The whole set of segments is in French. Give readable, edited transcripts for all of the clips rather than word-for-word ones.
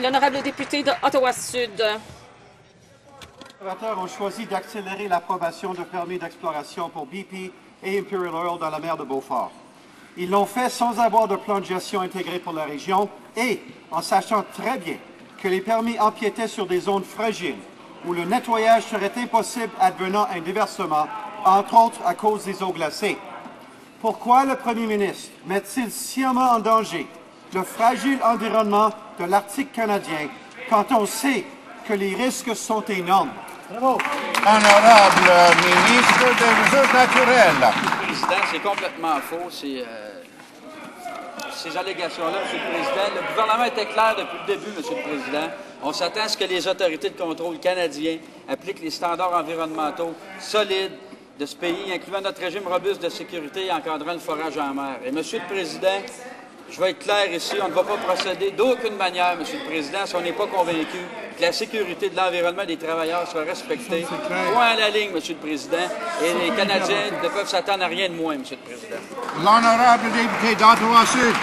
L'honorable député de Ottawa-Sud. Les conservateurs ont choisi d'accélérer l'approbation de permis d'exploration pour BP et Imperial Oil dans la mer de Beaufort. Ils l'ont fait sans avoir de plan de gestion intégré pour la région et en sachant très bien que les permis empiétaient sur des zones fragiles où le nettoyage serait impossible advenant un déversement, entre autres à cause des eaux glacées. Pourquoi le premier ministre met-il sciemment en danger le fragile environnement de l'Arctique canadien quand on sait que les risques sont énormes? Honorable ministre des Ressources naturelles. Monsieur le Président, c'est complètement faux. Ces allégations-là, Monsieur le Président. Le gouvernement était clair depuis le début, Monsieur le Président. On s'attend à ce que les autorités de contrôle canadiens appliquent les standards environnementaux solides de ce pays, incluant notre régime robuste de sécurité et encadrant le forage en mer. Et, Monsieur le Président, je vais être clair ici, on ne va pas procéder d'aucune manière, Monsieur le Président, si on n'est pas convaincu que la sécurité de l'environnement des travailleurs soit respectée. Point à la ligne, Monsieur le Président. Et les Canadiens ne peuvent s'attendre à rien de moins, Monsieur le Président. L'honorable député d'Ottawa-Sud.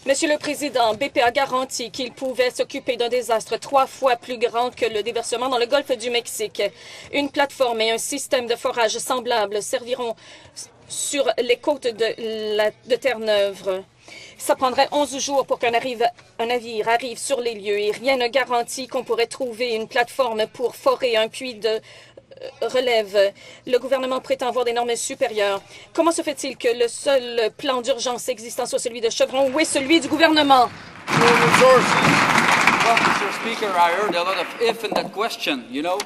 Monsieur le Président, BP a garanti qu'il pouvait s'occuper d'un désastre 3 fois plus grand que le déversement dans le golfe du Mexique. Une plateforme et un système de forage semblables serviront sur les côtes de Terre-Neuve. Ça prendrait 11 jours pour qu'un navire arrive sur les lieux et rien ne garantit qu'on pourrait trouver une plateforme pour forer un puits de relève. Le gouvernement prétend avoir des normes supérieures. Comment se fait-il que le seul plan d'urgence existant soit celui de Chevron? Où est celui du gouvernement? Well, Mr. Speaker, I heard a lot of if in that question, you know.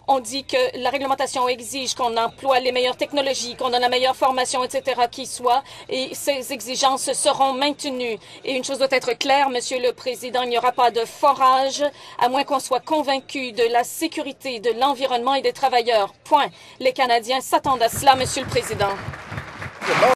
On dit que la réglementation exige qu'on emploie les meilleures technologies, qu'on donne la meilleure formation, etc. qui soit, et ces exigences seront maintenues. Et une chose doit être claire, Monsieur le Président, il n'y aura pas de forage, à moins qu'on soit convaincu de la sécurité de l'environnement et des travailleurs. Point. Les Canadiens s'attendent à cela, Monsieur le Président.